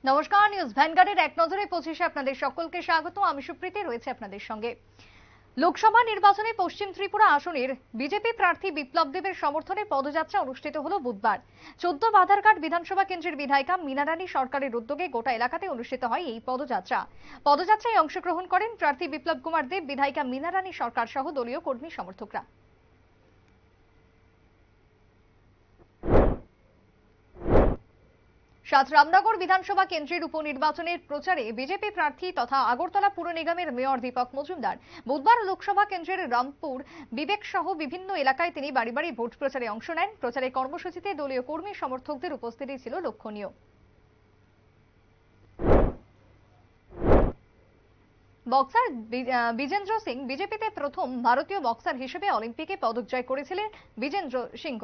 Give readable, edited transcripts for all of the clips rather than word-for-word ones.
নমস্কার, নিউজ ভ্যানগার্ডের এক নজরে 25-এ আপনাদের সকলকে স্বাগত। আমি সুপ্রীতি রয়েছে আপনাদের সঙ্গে। লোকসভা নির্বাচনে পশ্চিম ত্রিপুরা আসনের বিজেপি প্রার্থী বিপ্লব দেবের সমর্থনে পদযাত্রা অনুষ্ঠিত হলো বুধবার। 14 বাধারঘাট বিধানসভা কেন্দ্রের বিধায়িকা মীনারানী সরকারের উদ্যোগে গোটা এলাকাতে অনুষ্ঠিত হয় এই পদযাত্রা। পদযাত্রায় অংশগ্রহণ করেন প্রার্থী বিপ্লব কুমার দেব, বিধায়িকা মীনারানী সরকার সহ দলীয় কর্মী সমর্থকরা। সাত রামনগর বিধানসভা কেন্দ্রের উপনির্বাচনের প্রচারে বিজেপি প্রার্থী তথা আগরতলা পুর নিগমের মেয়র দীপক মজুমদার বুধবার লোকসভা কেন্দ্রের রামপুর বিবেক সহ বিভিন্ন এলাকায় তিনি বাড়ি বাড়ি ভোট প্রচারে অংশ নেন। প্রচারে কর্মসূচিতে দলীয় কর্মী সমর্থকদের উপস্থিতি ছিল লক্ষণীয়। বক্সার বিজেন্দ্র সিং বিজেপিতে প্রথম ভারতীয় বক্সার হিসেবে অলিম্পিকে পদক জয় করেছিলেন। বিজেন্দ্র সিংহ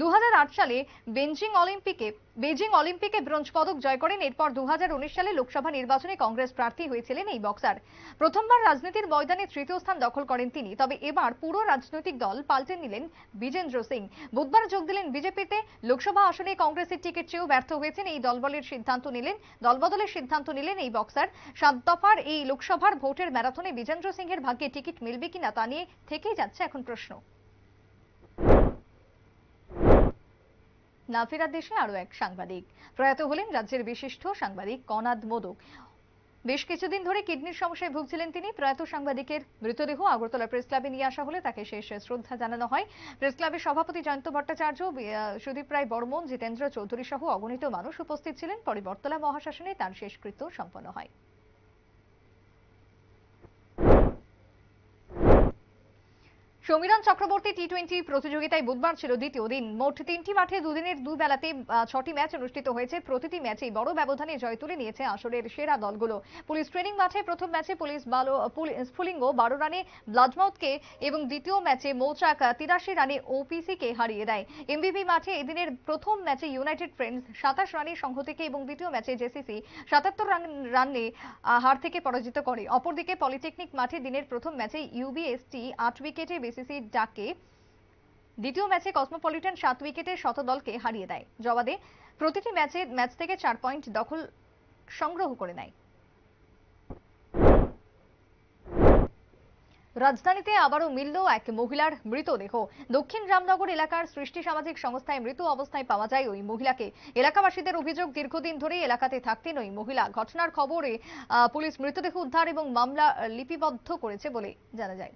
2008 সালে বেজিং অলিম্পিকে ব্রোঞ্জ পদক জয় করেন। এরপর 2019 সালে লোকসভা নির্বাচনে কংগ্রেস প্রার্থী হয়েছিলেন এই বক্সার। প্রথমবার রাজনীতির ময়দানে তৃতীয় স্থান দখল করেন তিনি। তবে এবার পুরো রাজনৈতিক দল পাল্টে নিলেন বিজেন্দ্র সিং। বুধবার যোগ দিলেন বিজেপিতে। লোকসভা আসনে কংগ্রেসের টিকিট চেয়েও ব্যর্থ হয়েছেন এই দলবদলের সিদ্ধান্ত নিলেন এই বক্সার। 7 দফার এই লোকসভার ভোটের ম্যারাথনে বিজেন্দ্র সিংহের ভাগ্যে টিকিট মিলবে কিনা তা নিয়ে থেকেই যাচ্ছে এখন প্রশ্ন। না ফেরার দেশে আরো এক সাংবাদিক প্রয়াত হলেন রাজ্যের বিশিষ্ট সাংবাদিক কনাদ মোদক। বেশ কিছুদিন ধরে কিডনির সমস্যায় ভুগছিলেন তিনি। প্রয়াত সাংবাদিকের মৃতদেহ আগরতলা প্রেস ক্লাবে নিয়ে আসা হলে তাকে শেষ শ্রদ্ধা জানানো হয়। প্রেস ক্লাবের সভাপতি জয়ন্ত ভট্টাচার্য, সুদীপ রায় বর্মন, জিতেন্দ্র চৌধুরী সহ অগণিত মানুষ উপস্থিত ছিলেন। পরে বটতলা মহাশ্মশানে তার শেষকৃত্য সম্পন্ন হয়। সমীরণ চক্রবর্তী টি-20 প্রতিযোগিতায় বুধবার ছিল দ্বিতীয় দিন। মোট 3টি মাঠে দুদিনের দুই বেলাতে 6টি ম্যাচ অনুষ্ঠিত হয়েছে। প্রতিটি ম্যাচেই বড় ব্যবধানে জয় তুলে নিয়েছে আসরের সেরা দলগুলো। পুলিশ ট্রেনিং মাঠে প্রথম ম্যাচে পুলিশ স্ফুলিঙ্গ 12 রানে ব্লাডমাউথকে এবং দ্বিতীয় ম্যাচে মৌচাক 83 রানে ওপিসিকে হারিয়ে দেয়। এমবিবি মাঠে এদিনের প্রথম ম্যাচে ইউনাইটেড ফ্রেন্ডস 27 রানে সংঘ থেকে এবং দ্বিতীয় ম্যাচে জেসিসি 77 রানে হার থেকে পরাজিত করে। অপরদিকে পলিটেকনিক মাঠে দিনের প্রথম ম্যাচে ইউবিএসটি 8 উইকেটে বিসিসি ডাকে, দ্বিতীয় ম্যাচে কসমোপলিটন 7 উইকেটে শতদলকে হারিয়ে দেয়। জবাবে প্রতিটি ম্যাচ থেকে 4 পয়েন্ট দখল সংগ্রহ করে নেয়। রাজধানীতে আবারও মিলল এক মহিলার মৃতদেহ। দক্ষিণ রামনগর এলাকার সৃষ্টি সামাজিক সংস্থায় মৃত অবস্থায় পাওয়া যায় ওই মহিলাকে। এলাকাবাসীদের অভিযোগ, দীর্ঘদিন ধরেই এলাকাতে থাকতেন ওই মহিলা। ঘটনার খবরে পুলিশ মৃতদেহ উদ্ধার এবং মামলা লিপিবদ্ধ করেছে বলে জানা যায়।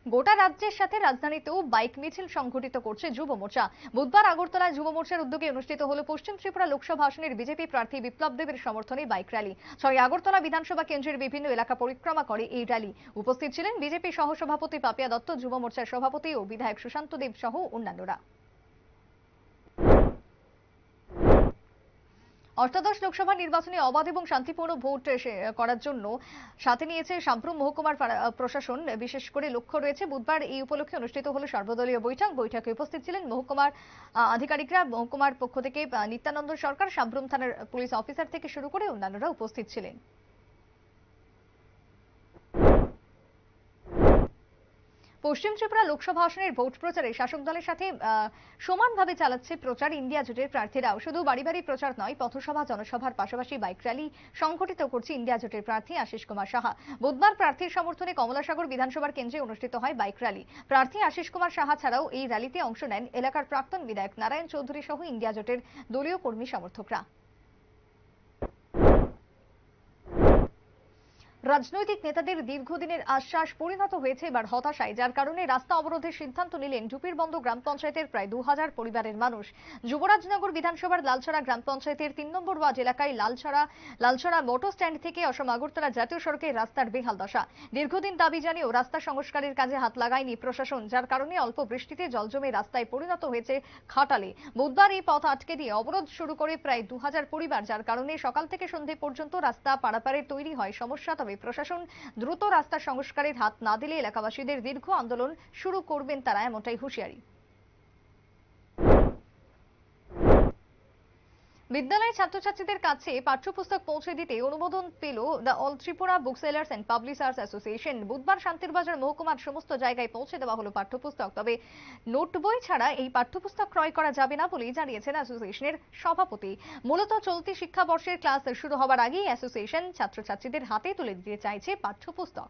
গোটা রাজ্যের সাথে রাজধানীতেও বাইক মিছিল সংঘটিত করছে যুব মোর্চা। বুধবার আগরতলায় যুব মোর্চার উদ্যোগে অনুষ্ঠিত হলো পশ্চিম ত্রিপুরা লোকসভা আসনের বিজেপি প্রার্থী বিপ্লব দেবের সমর্থনে বাইক র্যালি। 6 আগরতলা বিধানসভা কেন্দ্রের বিভিন্ন এলাকা পরিক্রমা করে এই র্যালি। উপস্থিত ছিলেন বিজেপি সহসভাপতি পাপিয়া দত্ত, যুব মোর্চার সভাপতি ও বিধায়ক সুশান্ত দেব সহ অন্যান্যরা। অষ্টাদশ লোকসভা নির্বাচনে অবাধ এবং শান্তিপূর্ণ ভোট করার জন্য সাথে নিয়েছে সাম্প্রুম মহকুমার প্রশাসন। বিশেষ করে লক্ষ্য রয়েছে বুধবার এই উপলক্ষে অনুষ্ঠিত হলো সর্বদলীয় বৈঠকে উপস্থিত ছিলেন মহকুমার আধিকারিকরা। মহকুমার পক্ষ থেকে নিত্যানন্দ সরকার, সাম্প্রুম থানার পুলিশ অফিসার থেকে শুরু করে অন্যান্যরা উপস্থিত ছিলেন। পশ্চিম ত্রিপুরা লোকসভা আসনের ভোট প্রচারে শাসক দলের সাথে সমানভাবে চালাচ্ছে প্রচার ইন্ডিয়া জোটের প্রার্থীরাও। শুধু বাড়ি বাড়ি প্রচার নয়, পথসভা, জনসভার পাশাপাশি বাইক র্যালি সংঘটিত করছে ইন্ডিয়া জোটের প্রার্থী আশিস কুমার সাহা। বুধবার প্রার্থীর সমর্থনে কমলাসাগর বিধানসভার কেন্দ্রে অনুষ্ঠিত হয় বাইক র্যালি। প্রার্থী আশিস কুমার সাহা ছাড়াও এই র্যালিতে অংশ নেন এলাকার প্রাক্তন বিধায়ক নারায়ণ চৌধুরী সহ ইন্ডিয়া জোটের দলীয় কর্মী সমর্থকরা। রাজনৈতিক নেতাদের দীর্ঘদিনের আশ্বাস পরিণত হয়েছে এবার হতাশায়, যার কারণে রাস্তা অবরোধের সিদ্ধান্ত নিলেন ঢুপিরবন্দ গ্রাম পঞ্চায়েতের প্রায় 2000 পরিবারের মানুষ। যুবরাজনগর বিধানসভার লালছড়া গ্রাম পঞ্চায়েতের 3 নম্বর ওয়ার্ড এলাকায় লালছড়া মোটর স্ট্যান্ড থেকে অসম আগরতলা জাতীয় সড়কের রাস্তার বেহাল দশা। দীর্ঘদিন দাবি জানিয়েও রাস্তা সংস্কারের কাজে হাত লাগায়নি প্রশাসন, যার কারণে অল্প বৃষ্টিতে জল জমে রাস্তায় পরিণত হয়েছে খাটালে। বুধবার এই পথ আটকে দিয়ে অবরোধ শুরু করে প্রায় 2000 পরিবার, যার কারণে সকাল থেকে সন্ধে পর্যন্ত রাস্তা পারাপারে তৈরি হয় সমস্যা। তবে প্রশাসন দ্রুত রাস্তা সংস্কারের হাত না দিলে এলাকাবাসীদের দীর্ঘ আন্দোলন শুরু করবেন তারা, এমনটাই হুঁশিয়ারি। বিদ্যালয়ের ছাত্রছাত্রীদের কাছে পাঠ্যপুস্তক পৌঁছে দিতে অনুমোদন পেল the all Tripura book sellers and publishers association. বুধবার শান্তিরবাজার মহকুমার সমস্ত জায়গায় পৌঁছে দেওয়া হলো পাঠ্যপুস্তক। তবে নোট বই ছাড়া এই পাঠ্যপুস্তক ক্রয় করা যাবে না বলেই জানিয়েছেন অ্যাসোসিয়েশনের সভাপতি। মূলত চলতি শিক্ষাবর্ষের ক্লাস শুরু হওয়ার আগেই অ্যাসোসিয়েশন ছাত্রছাত্রীদের হাতে তুলে দিতে চাইছে পাঠ্যপুস্তক।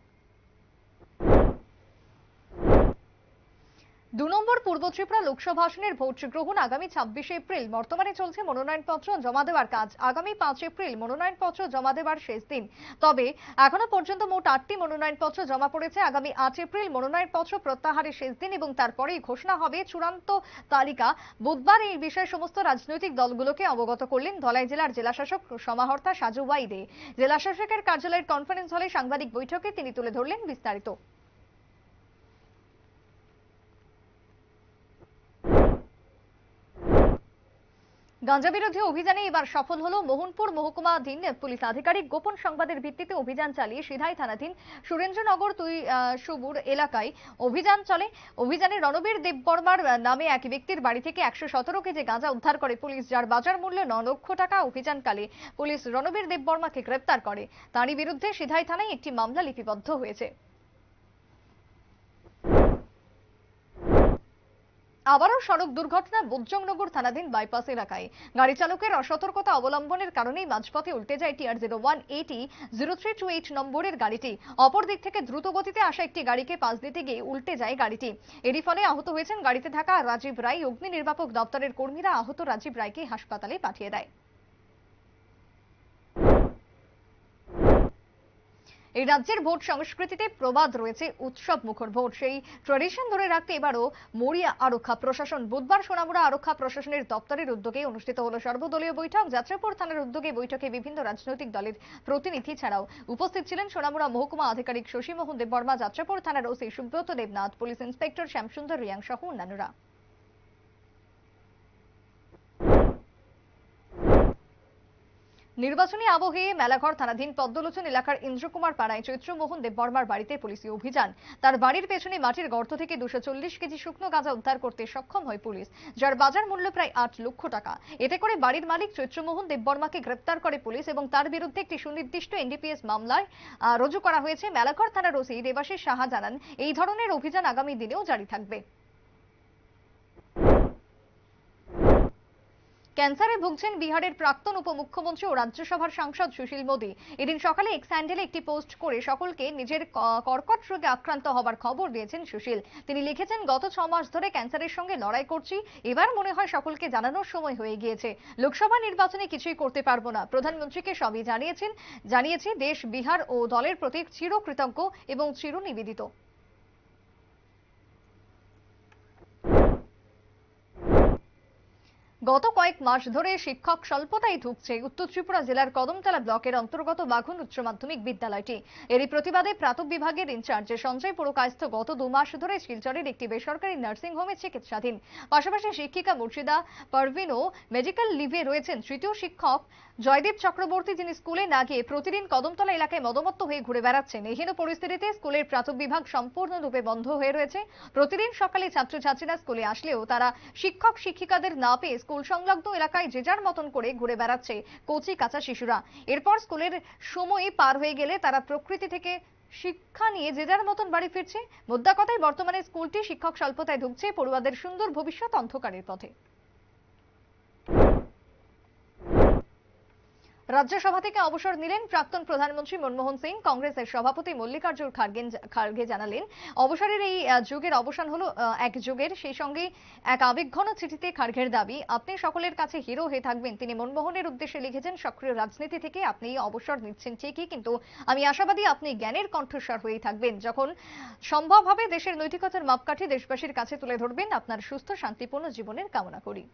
2 নম্বর পূর্ব ত্রিপুরা লোকসভা আসনের ভোট গ্রহণ আগামী 26 এপ্রিল। বর্তমানে চলছে মনোনয়নপত্র জমা দেওয়ার কাজ। আগামী 5 এপ্রিল মনোনয়নপত্র জমা দেওয়ার শেষ দিন। তবে এখনো পর্যন্ত মোট 8টি মনোনয়নপত্র জমা পড়েছে। আগামী 8 এপ্রিল মনোনয়নপত্র প্রত্যাহারের শেষ দিন এবং তারপরেই ঘোষণা হবে চূড়ান্ত তালিকা। বুধবার এই বিষয়ে সমস্ত রাজনৈতিক দলগুলোকে অবগত করলেন ধলাই জেলার জেলাশাসক সমাহর্তা সাজু ওয়াইদে। জেলাশাসকের কার্যালয়ের কনফারেন্স হলে সাংবাদিক বৈঠকে তিনি তুলে ধরলেন বিস্তারিত। গাঁজা বিরোধী অভিযানে এবার সফল হলো মোহনপুর মহকুমাধীন পুলিশ আধিকারিক। গোপন সংবাদের ভিত্তিতে অভিযান চালিয়ে সিধাই থানাধীন সুরেন্দ্রনগর সুবুর এলাকায় অভিযান চলে। অভিযানে রণবীর দেববর্মার নামে এক ব্যক্তির বাড়ি থেকে 117 কেজি গাঁজা উদ্ধার করে পুলিশ, যার বাজার মূল্য 9 লক্ষ টাকা। অভিযানকালে পুলিশ রণবীর দেববর্মাকে গ্রেপ্তার করে। তারই বিরুদ্ধে সিধাই থানায় একটি মামলা লিপিবদ্ধ হয়েছে। আবারও সড়ক দুর্ঘটনা বুদ্ধজংনগর থানাধীন বাইপাস এলাকায়। গাড়ি চালকের অসতর্কতা অবলম্বনের কারণেই মাঝপথে উল্টে যায় TR01AT 0328 নম্বরের গাড়িটি। অপর দিক থেকে দ্রুত গতিতে আসা একটি গাড়িকে পাশ দিতে গিয়ে উল্টে যায় গাড়িটি। এরই ফলে আহত হয়েছেন গাড়িতে থাকা রাজীব রায়। অগ্নি নির্বাপক দপ্তরের কর্মীরা আহত রাজীব রায়কে হাসপাতালে পাঠিয়ে দেয়। এই রাজ্যের ভোট সংস্কৃতিতে প্রবাদ রয়েছে উৎসব মুখর ভোট। সেই ট্র্যাডিশন ধরে রাখতে এবারও মরিয়া আরক্ষা প্রশাসন। বুধবার সোনামুড়া আরক্ষা প্রশাসনের দপ্তরের উদ্যোগে অনুষ্ঠিত হলো সর্বদলীয় বৈঠক। যাত্রাপুর থানার উদ্যোগে বৈঠকে বিভিন্ন রাজনৈতিক দলের প্রতিনিধি ছাড়াও উপস্থিত ছিলেন সোনামুড়া মহকুমা আধিকারিক শশীমোহন দেববর্মা, যাত্রাপুর থানার OC Subrata Debnath, police inspector Shyamsundar Reang সহ অন্যান্যরা। নির্বাচনী আবহে মেলাঘর থানাধীন পদ্মলোচন এলাকার ইন্দ্রকুমার পাড়ায় চৈত্রমোহন দেববর্মার বাড়িতে পুলিশি অভিযান। তার বাড়ির পেছনে মাটির গর্ত থেকে 240 কেজি শুকনো গাঁজা উদ্ধার করতে সক্ষম হয় পুলিশ, যার বাজার মূল্য প্রায় 8 লক্ষ টাকা। এতে করে বাড়ির মালিক চৈত্রমোহন দেববর্মাকে গ্রেপ্তার করে পুলিশ এবং তার বিরুদ্ধে একটি সুনির্দিষ্ট NDPS মামলায় রুজু করা হয়েছে। মেলাঘর থানার ওসি দেবাশিস সাহা জানান, এই ধরনের অভিযান আগামী দিনেও জারি থাকবে। ক্যান্সারে ভুগছেন বিহারের প্রাক্তন উপমুখ্যমন্ত্রী ও রাজ্যসভার সাংসদ সুশীল মোদী। এদিন সকালে এক্স হ্যান্ডেলে একটি পোস্ট করে সকলকে নিজের কর্কট রোগে আক্রান্ত হবার খবর দিয়েছেন সুশীল। তিনি লিখেছেন, গত 6 মাস ধরে ক্যান্সারের সঙ্গে লড়াই করছি, এবার মনে হয় সকলকে জানানোর সময় হয়ে গিয়েছে। লোকসভা নির্বাচনে কিছুই করতে পারবো না, প্রধানমন্ত্রীকে সবই জানিয়েছি। দেশ, বিহার ও দলের প্রতি চিরকৃতজ্ঞ এবং চিরনিবেদিত। গত কয়েক মাস ধরে শিক্ষক স্বল্পতায় ঢুকছে উত্তর ত্রিপুরা জেলার কদমতলা ব্লকের অন্তর্গত বাঘুন উচ্চ মাধ্যমিক বিদ্যালয়টি। এরই প্রতিবাদে প্রাথমিক বিভাগের ইনচার্জ সঞ্জয় পুরকায়স্থ গত 2 মাস ধরে শিলচরের একটি বেসরকারি নার্সিং হোমে চিকিৎসাধীন। পাশাপাশি শিক্ষিকা মুর্শিদা পারভিনও মেডিকেল লিভে রয়েছেন। তৃতীয় শিক্ষক জয়দীপ চক্রবর্তী, যিনি স্কুলে না গিয়ে প্রতিদিন কদমতলা এলাকায় মদমত্ত হয়ে ঘুরে বেড়াচ্ছেন। এহেন পরিস্থিতিতে স্কুলের প্রাথমিক বিভাগ সম্পূর্ণরূপে বন্ধ হয়ে রয়েছে। প্রতিদিন সকালে ছাত্রছাত্রীরা স্কুলে আসলেও তারা শিক্ষক শিক্ষিকাদের না পেয়ে স্কুল সংলগ্ন এলাকায় যে যার মতন করে ঘুরে বেড়াচ্ছে কচি কাঁচা শিশুরা। এরপর স্কুলের সময় পার হয়ে গেলে তারা প্রকৃতি থেকে শিক্ষা নিয়ে যে যার মতন বাড়ি ফিরছে। মোদ্দা কথায় বর্তমানে স্কুলটি শিক্ষক স্বল্পতায় ঢুকছে, পড়ুয়াদের সুন্দর ভবিষ্যৎ অন্ধকারের পথে। রাজ্যসভা থেকে অবসর নিলেন প্রাক্তন প্রধানমন্ত্রী মনমোহন সিং। কংগ্রেসের সভাপতি মল্লিকার্জুন খার্গে জানালেন, অবসরের এই যুগের অবসান হলো এক যুগের। সেই সঙ্গে এক আবেগঘন চিঠিতে খার্গের দাবি, আপনি সকলের কাছে হিরো হয়ে থাকবেন। তিনি মনমোহনের উদ্দেশ্যে লিখেছেন, সক্রিয় রাজনীতি থেকে আপনি অবসর নিচ্ছেন ঠিকই, কিন্তু আমি আশাবাদী আপনি জ্ঞানের কণ্ঠস্বর হয়েই থাকবেন। যখন সম্ভব হবে দেশের নৈতিকতার মাপকাঠি দেশবাসীর কাছে তুলে ধরবেন। আপনার সুস্থ শান্তিপূর্ণ জীবনের কামনা করি।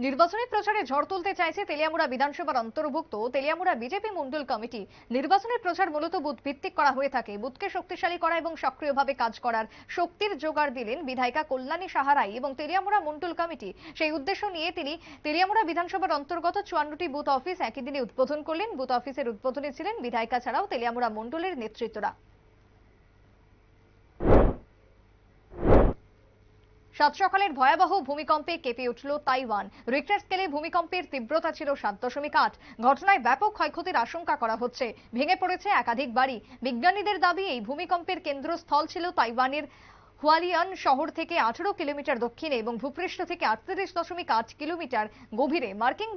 নির্বাচনী প্রচারে ঝড় তুলতে চাইছে তেলিয়ামুড়া বিধানসভার অন্তর্ভুক্ত তেলিয়ামুড়া বিজেপি মন্ডল কমিটি। নির্বাচনের প্রচার মূলত বুথ ভিত্তিক করা হয়ে থাকে। বুথকে শক্তিশালী করা এবং সক্রিয়ভাবে কাজ করার শক্তির জোগাড় দিলেন বিধায়িকা কল্যাণী সাহারাই এবং তেলিয়ামুড়া মন্ডল কমিটি। সেই উদ্দেশ্য নিয়ে তিনি তেলিয়ামুড়া বিধানসভার অন্তর্গত 54টি বুথ অফিস একই দিনে উদ্বোধন করলেন। বুথ অফিসের উদ্বোধনে ছিলেন বিধায়িকা ছাড়াও তেলিয়ামুড়া মন্ডলের নেতৃত্বরা। সাত সকালের ভয়াবহ ভূমিকম্পে কেঁপে উঠল তাইওয়ান। রিক্টার স্কেলে ভূমিকম্পের তীব্রতা ছিল 7.8। ঘটনায় ব্যাপক ক্ষয়ক্ষতির আশঙ্কা করা হচ্ছে। ভেঙে পড়েছে একাধিক বাড়ি। বিজ্ঞানীদের দাবি এই ভূমিকম্পের কেন্দ্রস্থল ছিল তাইওয়ানের হুয়ালিয়ান শহর থেকে 18 কিলোমিটার দক্ষিণে এবং ভূপৃষ্ঠ থেকে 38.8 কিলোমিটার গভীরে। মার্কিন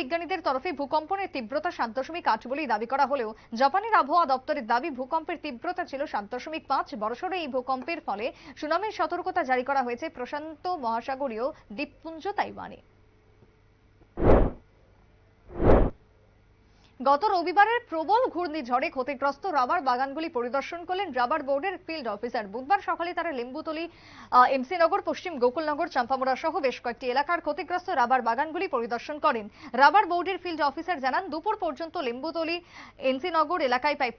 বিজ্ঞানীদের তরফে ভূকম্পনের তীব্রতা 7.8 বলেই দাবি করা হলেও জাপানের আবহাওয়া দপ্তরের দাবি ভূকম্পের তীব্রতা ছিল 7.5। বড়সড় এই ভূকম্পের ফলে সুনামির সতর্কতা জারি করা হয়েছে প্রশান্ত মহাসাগরীয় দ্বীপপুঞ্জ তাইওয়ানে। গত রবিবারের প্রবল ঘূর্ণিঝড়ে ক্ষতিগ্রস্ত রাবার বাগানগুলি পরিদর্শন করলেন রাবার বোর্ডের ফিল্ড অফিসার। বুধবার সকালে তারা লেম্বুতলী, এমসি নগর, পশ্চিম গোকুলনগর, চাম্পামুড়া সহ বেশ কয়েকটি এলাকার ক্ষতিগ্রস্ত রাবার বাগানগুলি পরিদর্শন করেন। রাবার বোর্ডের ফিল্ড অফিসার জানান, দুপুর পর্যন্ত লেম্বুতলী, এমসি নগর এলাকায় প্রায়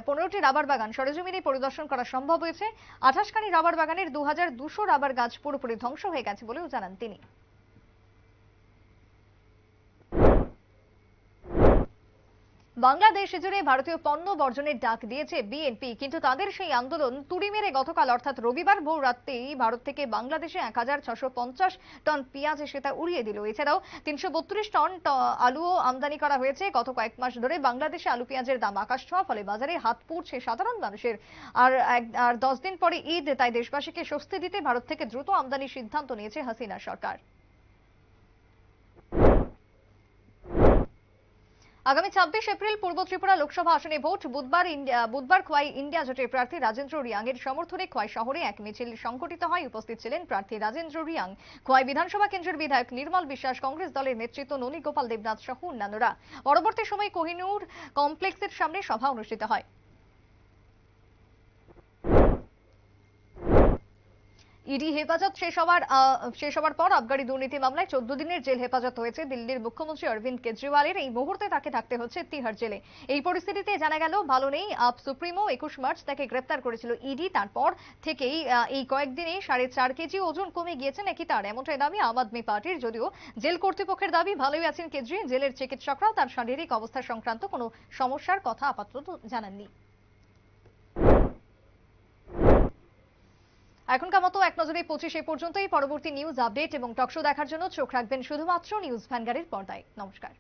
15টি রাবার বাগান সরেজমিনে পরিদর্শন করা সম্ভব হয়েছে। 28খানি রাবার বাগানের 2200 রাবার গাছ পুরোপুরি ধ্বংস হয়ে গেছে বলেও জানান তিনি। বাংলাদেশ জুড়ে ভারতীয় পণ্য বর্জনের ডাক দিয়েছে বিএনপি, কিন্তু তাদের সেই আন্দোলন তুড়ি মেরে গতকাল অর্থাৎ রবিবার ভোর রাতেই ভারত থেকে বাংলাদেশে 1650 টন পেঁয়াজ এসে তা উড়িয়ে দিল। এছাড়াও 332 টন আলুও আমদানি করা হয়েছে। গত কয়েক মাস ধরে বাংলাদেশে আলু পেঁয়াজের দাম আকাশ ছোঁয়া, ফলে বাজারে হাত পুড়ছে সাধারণ মানুষের। আর 10 দিন পরে ঈদ, তাই দেশবাসীকে স্বস্তি দিতে ভারত থেকে দ্রুত আমদানির সিদ্ধান্ত নিয়েছে হাসিনা সরকার। আগামী 26 এপ্রিল পূর্ব ত্রিপুরা লোকসভা আসনে ভোট। বুধবার খোয়াই ইন্ডিয়া জোটের প্রার্থী রাজেন্দ্র রিয়াং এর সমর্থনে খোয়াই শহরে এক মিছিল সংগঠিত হয়। উপস্থিত ছিলেন প্রার্থী রাজেন্দ্র রিয়াং, খোয়াই বিধানসভা কেন্দ্রের বিধায়ক নির্মল বিশ্বাস, কংগ্রেস দলের নেতৃত্ব ননী গোপাল দেবনাথ সহ অন্যান্যরা। পরবর্তী সময় কোহিনুর কমপ্লেক্সের সামনে সভা অনুষ্ঠিত হয়। ইডি হেফাজত শেষ হওয়ার পর আবগারি দুর্নীতি মামলায় 14 দিনের জেল হেফাজত হয়েছে দিল্লির মুখ্যমন্ত্রী অরবিন্দ কেজরিওয়ালের। এই মুহূর্তে তাকে থাকতে হচ্ছে তিহার জেলে। এই পরিস্থিতিতে জানা গেল ভালো নেই আপ সুপ্রিমো। 21 মার্চ তাকে গ্রেপ্তার করেছিল ইডি। তারপর থেকেই এই কয়েকদিনে 4.5 কেজি ওজন কমে গিয়েছে নাকি তার, এমনটাই দাবি আম আদমি পার্টির। যদিও জেল কর্তৃপক্ষের দাবি ভালোই আছেন কেজরি। জেলের চিকিৎসকরাও তার শারীরিক অবস্থা সংক্রান্ত কোনো সমস্যার কথা আপাতত জানাননি। এখনকার মতো এক নজরে 25 পর্যন্তই। পরবর্তী নিউজ আপডেট এবং টকশো দেখার জন্য চোখ রাখবেন শুধুমাত্র নিউজ ভ্যানগাড়ির পর্দায়। নমস্কার।